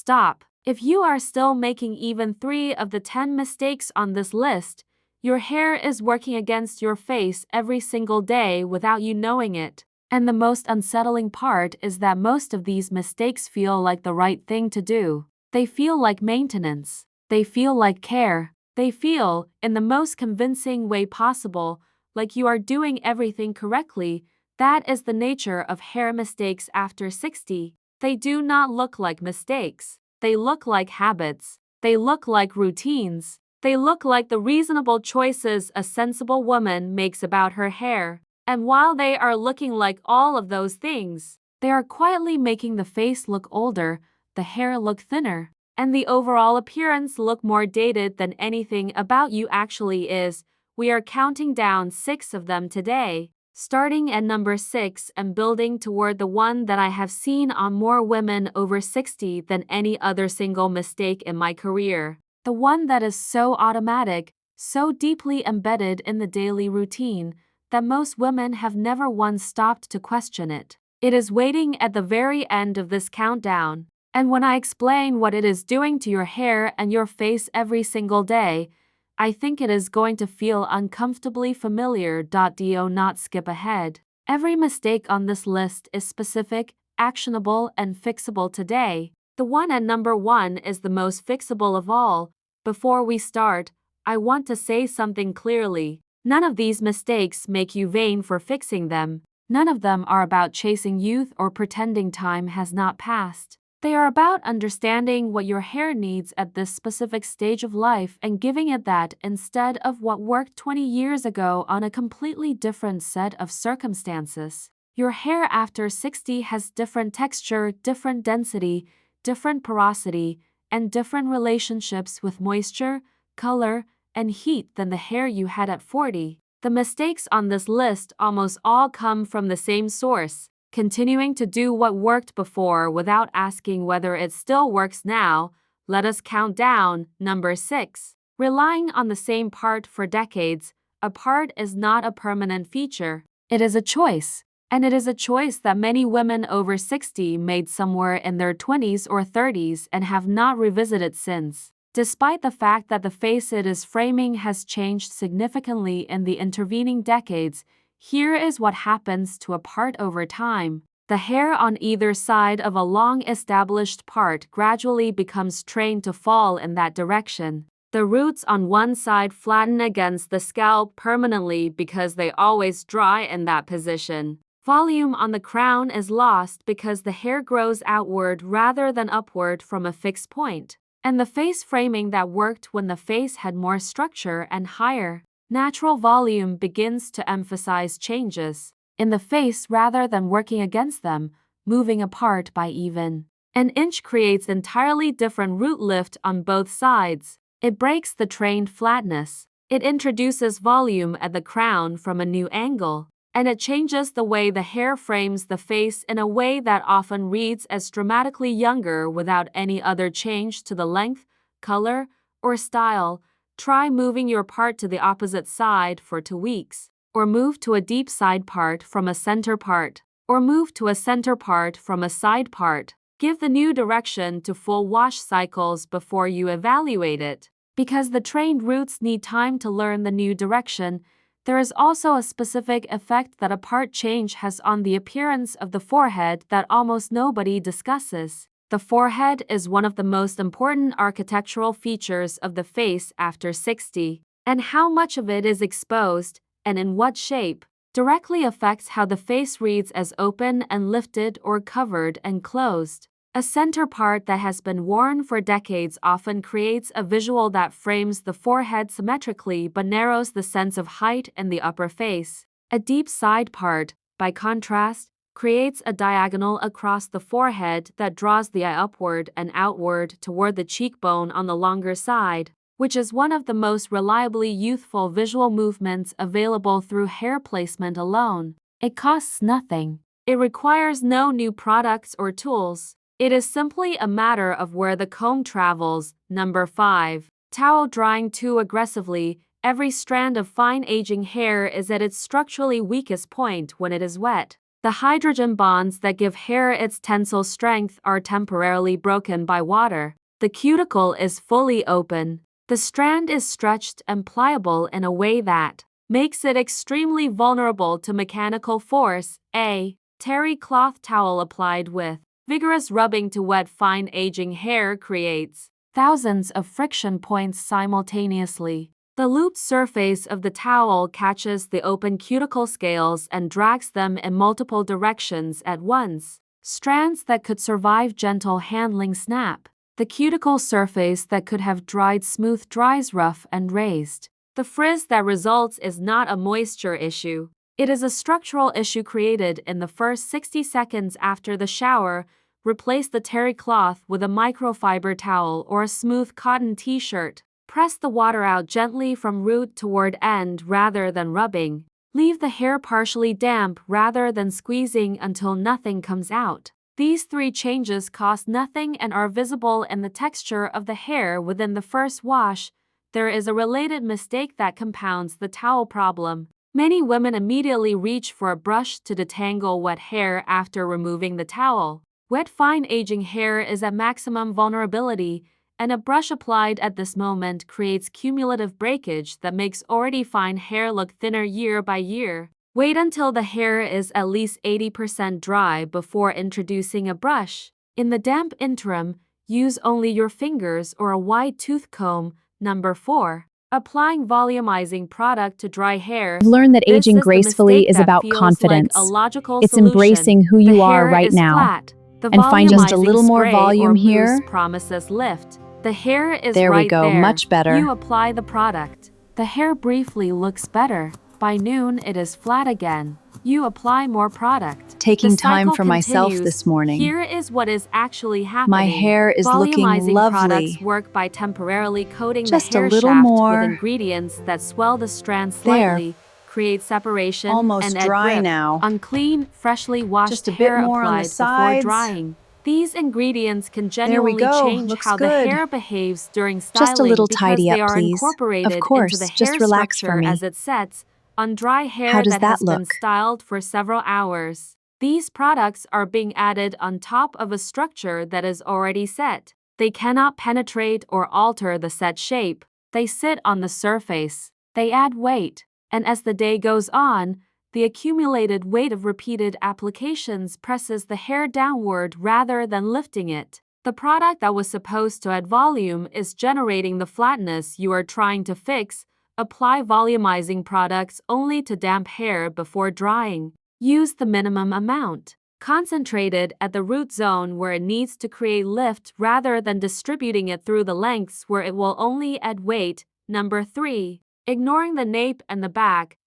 stop. If you are still making even 3 of the 10 mistakes on this list, your hair is working against your face every single day without you knowing it. And the most unsettling part is that most of these mistakes feel like the right thing to do. They feel like maintenance. They feel like care. They feel, in the most convincing way possible, like you are doing everything correctly. That is the nature of hair mistakes after 60. They do not look like mistakes. They look like habits. They look like routines. They look like the reasonable choices a sensible woman makes about her hair. And while they are looking like all of those things, they are quietly making the face look older, the hair look thinner, and the overall appearance look more dated than anything about you actually is. We are counting down 6 of them today, starting at number 6 and building toward the one that I have seen on more women over 60 than any other single mistake in my career. The one that is so automatic, so deeply embedded in the daily routine, that most women have never once stopped to question it. It is waiting at the very end of this countdown. And when I explain what it is doing to your hair and your face every single day, I think it is going to feel uncomfortably familiar. Do not skip ahead. Every mistake on this list is specific, actionable, and fixable today. The one at number 1 is the most fixable of all. Before we start, I want to say something clearly. None of these mistakes make you vain for fixing them. None of them are about chasing youth or pretending time has not passed. They are about understanding what your hair needs at this specific stage of life and giving it that instead of what worked 20 years ago on a completely different set of circumstances. Your hair after 60 has different texture, different density, different porosity, and different relationships with moisture, color, and heat than the hair you had at 40. The mistakes on this list almost all come from the same source, continuing to do what worked before without asking whether it still works now. Let us count down. Number 6. Relying on the same part for decades. A part is not a permanent feature. It is a choice. And it is a choice that many women over 60 made somewhere in their 20s or 30s and have not revisited since. Despite the fact that the face it is framing has changed significantly in the intervening decades, here is what happens to a part over time. The hair on either side of a long-established part gradually becomes trained to fall in that direction. The roots on one side flatten against the scalp permanently because they always dry in that position. Volume on the crown is lost because the hair grows outward rather than upward from a fixed point. And the face framing that worked when the face had more structure and higher natural volume begins to emphasize changes in the face rather than working against them, moving apart by even an inch creates entirely different root lift on both sides. It breaks the trained flatness. It introduces volume at the crown from a new angle. And it changes the way the hair frames the face in a way that often reads as dramatically younger without any other change to the length, color, or style. Try moving your part to the opposite side for 2 weeks, or move to a deep side part from a center part, or move to a center part from a side part. Give the new direction to full wash cycles before you evaluate it. Because the trained roots need time to learn the new direction, there is also a specific effect that a part change has on the appearance of the forehead that almost nobody discusses. The forehead is one of the most important architectural features of the face after 60, and how much of it is exposed, and in what shape, directly affects how the face reads as open and lifted or covered and closed. A center part that has been worn for decades often creates a visual that frames the forehead symmetrically but narrows the sense of height in the upper face. A deep side part, by contrast, creates a diagonal across the forehead that draws the eye upward and outward toward the cheekbone on the longer side, which is one of the most reliably youthful visual movements available through hair placement alone. It costs nothing. It requires no new products or tools. It is simply a matter of where the comb travels. Number 5. Towel drying too aggressively. Every strand of fine aging hair is at its structurally weakest point when it is wet. The hydrogen bonds that give hair its tensile strength are temporarily broken by water. The cuticle is fully open. The strand is stretched and pliable in a way that makes it extremely vulnerable to mechanical force. A terry cloth towel applied with vigorous rubbing to wet fine aging hair creates thousands of friction points simultaneously. The looped surface of the towel catches the open cuticle scales and drags them in multiple directions at once. Strands that could survive gentle handling snap. The cuticle surface that could have dried smooth dries rough and raised. The frizz that results is not a moisture issue. It is a structural issue created in the first 60 seconds after the shower. Replace the terry cloth with a microfiber towel or a smooth cotton t-shirt. Press the water out gently from root toward end rather than rubbing. Leave the hair partially damp rather than squeezing until nothing comes out. These 3 changes cost nothing and are visible in the texture of the hair within the first wash. There is a related mistake that compounds the towel problem. Many women immediately reach for a brush to detangle wet hair after removing the towel. Wet fine aging hair is at maximum vulnerability, and a brush applied at this moment creates cumulative breakage that makes already fine hair look thinner year by year. Wait until the hair is at least 80% dry before introducing a brush. In the damp interim, use only your fingers or a wide tooth comb. Number 4. Applying volumizing product to dry hair. I've learned that aging gracefully is about confidence. It's embracing who you are right now. And find just a little more volume here. Promises lift. The hair is there right we go, there. much better. You apply the product. The hair briefly looks better. By noon, it is flat again. You apply more product. Taking time for myself this morning. Here is what is actually happening. My hair is looking lovely. Products work by temporarily coating just the hair a little shaft more. with ingredients that swell the strand slightly, create separation, almost and add dry grip. now. On clean, freshly washed just a hair bit more applied on the sides. before drying. These ingredients can genuinely change Looks how good. the hair behaves during styling just a little because tidy they up, are please. incorporated of course, into the just hair relax structure for me. as it sets on dry hair How does that that has look? been styled for several hours. These products are being added on top of a structure that is already set. They cannot penetrate or alter the set shape. They sit on the surface. They add weight. And as the day goes on, the accumulated weight of repeated applications presses the hair downward rather than lifting it. The product that was supposed to add volume is generating the flatness you are trying to fix. Apply volumizing products only to damp hair before drying. Use the minimum amount. Concentrated at the root zone where it needs to create lift rather than distributing it through the lengths where it will only add weight. Number 3. Ignoring the nape and the back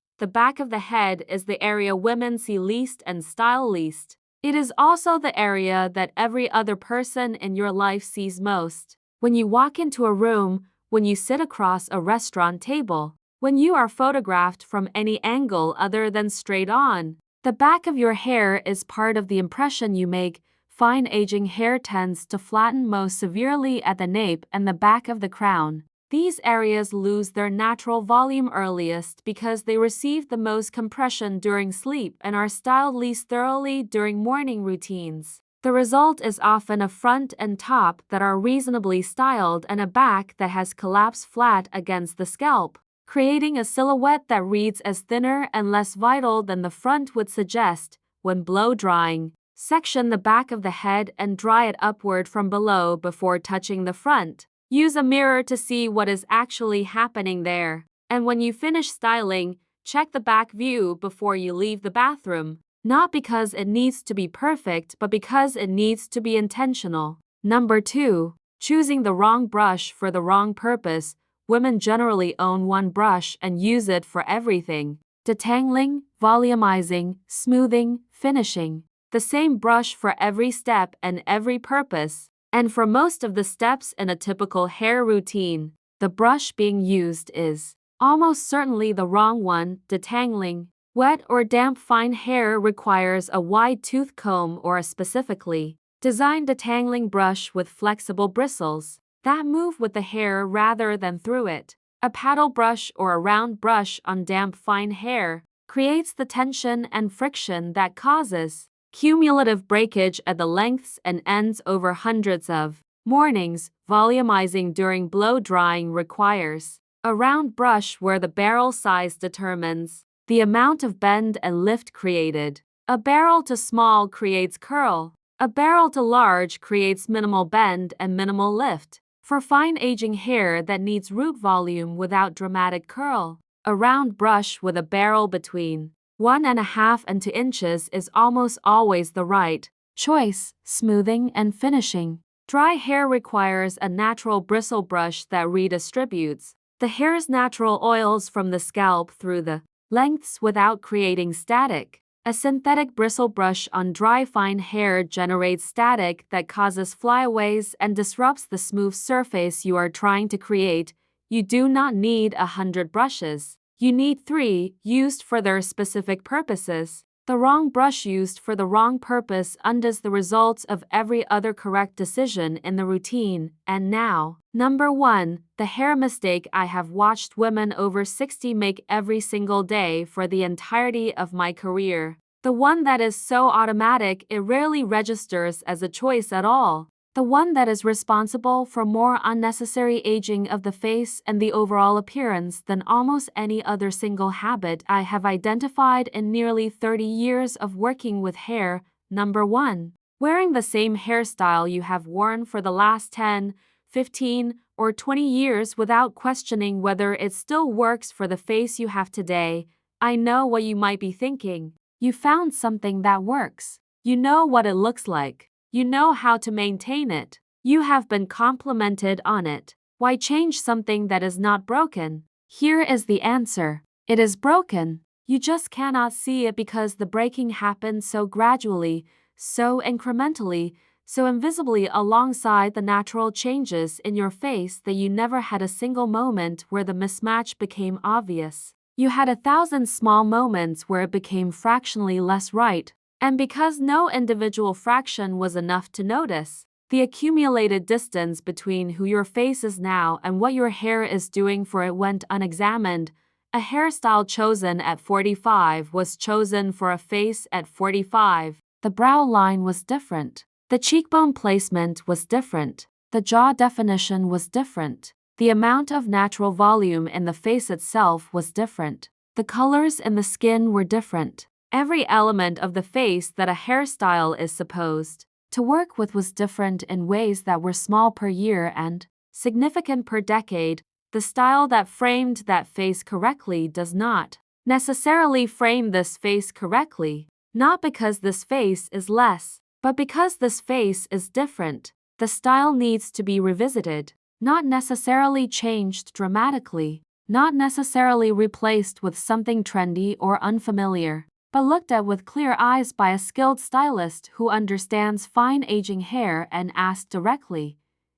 of the head is the area women see least and style least. It is also the area that every other person in your life sees most. When you walk into a room, when you sit across a restaurant table, when you are photographed from any angle other than straight on, the back of your hair is part of the impression you make. Fine aging hair tends to flatten most severely at the nape and the back of the crown. These areas lose their natural volume earliest because they receive the most compression during sleep and are styled least thoroughly during morning routines. The result is often a front and top that are reasonably styled and a back that has collapsed flat against the scalp, creating a silhouette that reads as thinner and less vital than the front would suggest. When blow drying, section the back of the head and dry it upward from below before touching the front. Use a mirror to see what is actually happening there. And when you finish styling, check the back view before you leave the bathroom. Not because it needs to be perfect, but because it needs to be intentional. Number 2. Choosing the wrong brush for the wrong purpose. Women generally own one brush and use it for everything. Detangling, volumizing, smoothing, finishing. The same brush for every step and every purpose. And for most of the steps in a typical hair routine, the brush being used is almost certainly the wrong one. Detangling. Wet or damp fine hair requires a wide tooth comb or a specifically designed detangling brush with flexible bristles that move with the hair rather than through it. A paddle brush or a round brush on damp fine hair creates the tension and friction that causes cumulative breakage at the lengths and ends over hundreds of mornings. Volumizing during blow drying requires a round brush where the barrel size determines the amount of bend and lift created. A barrel to small creates curl. A barrel to large creates minimal bend and minimal lift. For fine aging hair that needs root volume without dramatic curl, a round brush with a barrel between 1.5 and 2 inches is almost always the right choice. Smoothing and finishing. Dry hair requires a natural bristle brush that redistributes the hair's natural oils from the scalp through the lengths without creating static. A synthetic bristle brush on dry fine hair generates static that causes flyaways and disrupts the smooth surface you are trying to create. You do not need 100 brushes. You need 3, used for their specific purposes. The wrong brush used for the wrong purpose undoes the results of every other correct decision in the routine. And now, number 1, the hair mistake I have watched women over 60 make every single day for the entirety of my career. The one that is so automatic it rarely registers as a choice at all. The one that is responsible for more unnecessary aging of the face and the overall appearance than almost any other single habit I have identified in nearly 30 years of working with hair. Number 1. Wearing the same hairstyle you have worn for the last 10, 15, or 20 years without questioning whether it still works for the face you have today. I know what you might be thinking. You found something that works. You know what it looks like. You know how to maintain it. You have been complimented on it. Why change something that is not broken? Here is the answer. It is broken. You just cannot see it because the breaking happened so gradually, so incrementally, so invisibly alongside the natural changes in your face that you never had a single moment where the mismatch became obvious. You had 1,000 small moments where it became fractionally less right. And because no individual fraction was enough to notice, the accumulated distance between who your face is now and what your hair is doing for it went unexamined. A hairstyle chosen at 45 was chosen for a face at 45. The brow line was different. The cheekbone placement was different. The jaw definition was different. The amount of natural volume in the face itself was different. The colors in the skin were different. Every element of the face that a hairstyle is supposed to work with was different in ways that were small per year and significant per decade. The style that framed that face correctly does not necessarily frame this face correctly, not because this face is less, but because this face is different. The style needs to be revisited, not necessarily changed dramatically, not necessarily replaced with something trendy or unfamiliar, but looked at with clear eyes by a skilled stylist who understands fine aging hair and asked directly,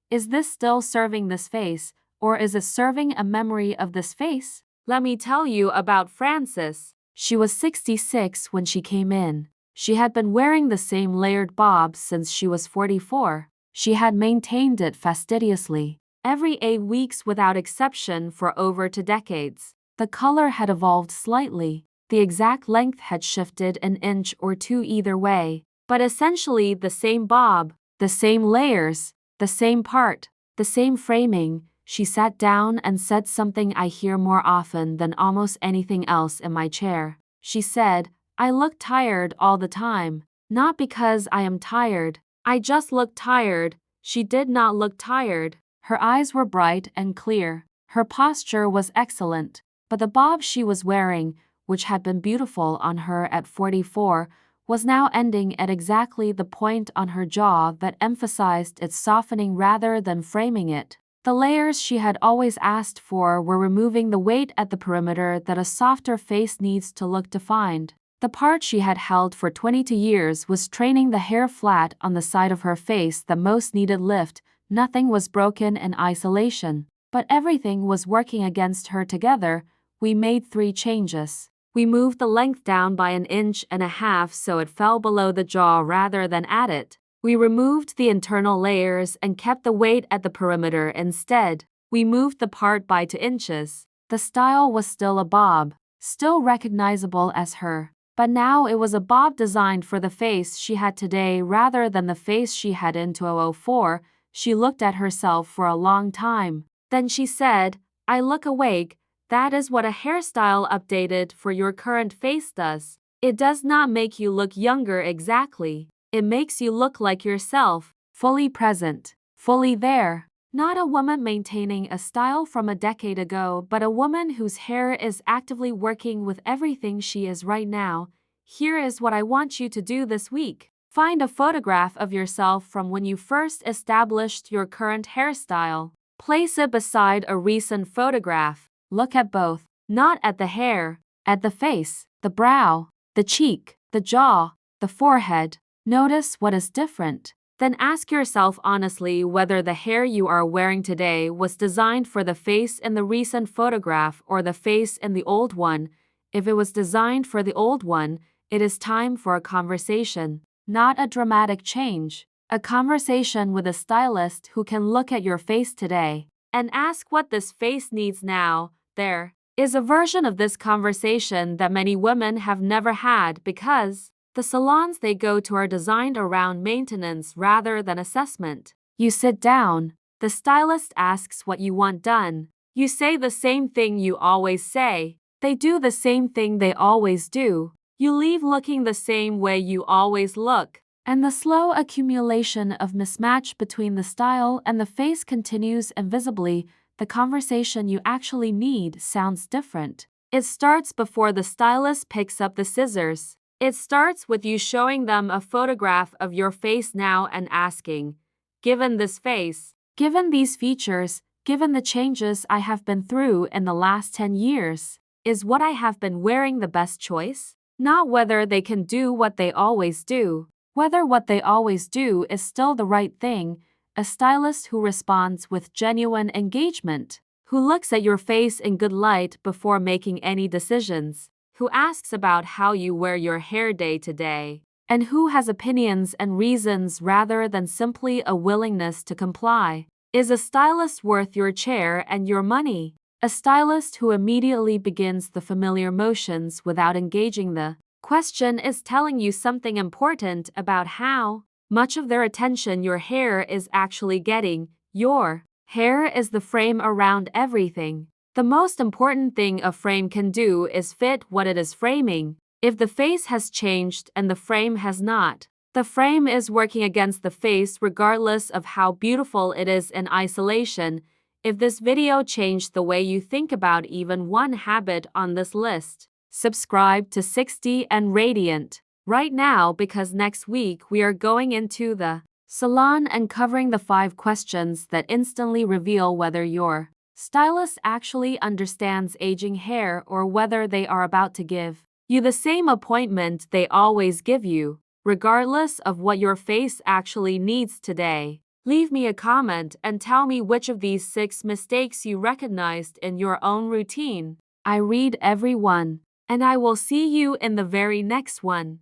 is this still serving this face, or is it serving a memory of this face? Let me tell you about Frances. She was 66 when she came in. She had been wearing the same layered bob since she was 44. She had maintained it fastidiously, every 8 weeks without exception for over 2 decades. The color had evolved slightly. The exact length had shifted an inch or 2 either way, but essentially the same bob, the same layers, the same part, the same framing. She sat down and said something I hear more often than almost anything else in my chair. She said, I look tired all the time. Not because I am tired. I just look tired. She did not look tired. Her eyes were bright and clear. Her posture was excellent, but the bob she was wearing, which had been beautiful on her at 44, was now ending at exactly the point on her jaw that emphasized its softening rather than framing it. The layers she had always asked for were removing the weight at the perimeter that a softer face needs to look defined. The part she had held for 22 years was training the hair flat on the side of her face that most needed lift. Nothing was broken in isolation, but everything was working against her together. We made 3 changes. We moved the length down by 1.5 inches so it fell below the jaw rather than at it. We removed the internal layers and kept the weight at the perimeter instead. We moved the part by 2 inches. The style was still a bob, still recognizable as her. But now it was a bob designed for the face she had today rather than the face she had in 2004. She looked at herself for a long time. Then she said, "I look awake." That is what a hairstyle updated for your current face does. It does not make you look younger exactly. It makes you look like yourself, fully present, fully there. Not a woman maintaining a style from a decade ago, but a woman whose hair is actively working with everything she is right now. Here is what I want you to do this week. Find a photograph of yourself from when you first established your current hairstyle. Place it beside a recent photograph. Look at both, not at the hair, at the face, the brow, the cheek, the jaw, the forehead. Notice what is different. Then ask yourself honestly whether the hair you are wearing today was designed for the face in the recent photograph or the face in the old one. If it was designed for the old one, it is time for a conversation, not a dramatic change. A conversation with a stylist who can look at your face today and ask what this face needs now. There is a version of this conversation that many women have never had because the salons they go to are designed around maintenance rather than assessment. You sit down. The stylist asks what you want done. You say the same thing you always say. They do the same thing they always do. You leave looking the same way you always look. And the slow accumulation of mismatch between the style and the face continues invisibly. The conversation you actually need sounds different. It starts before the stylist picks up the scissors. It starts with you showing them a photograph of your face now and asking, "Given this face, given these features, given the changes I have been through in the last 10 years, is what I have been wearing the best choice?" Not whether they can do what they always do, whether what they always do is still the right thing. A stylist who responds with genuine engagement, who looks at your face in good light before making any decisions, who asks about how you wear your hair day to day, and who has opinions and reasons rather than simply a willingness to comply, is a stylist worth your chair and your money. A stylist who immediately begins the familiar motions without engaging the question is telling you something important about how much of their attention your hair is actually getting. Your hair is the frame around everything. The most important thing a frame can do is fit what it is framing. If the face has changed and the frame has not, the frame is working against the face regardless of how beautiful it is in isolation. If this video changed the way you think about even one habit on this list, subscribe to 60 and Radiant right now because next week we are going into the salon and covering the 5 questions that instantly reveal whether your stylist actually understands aging hair or whether they are about to give you the same appointment they always give you, regardless of what your face actually needs today. Leave me a comment and tell me which of these 6 mistakes you recognized in your own routine. I read every one, and I will see you in the very next one.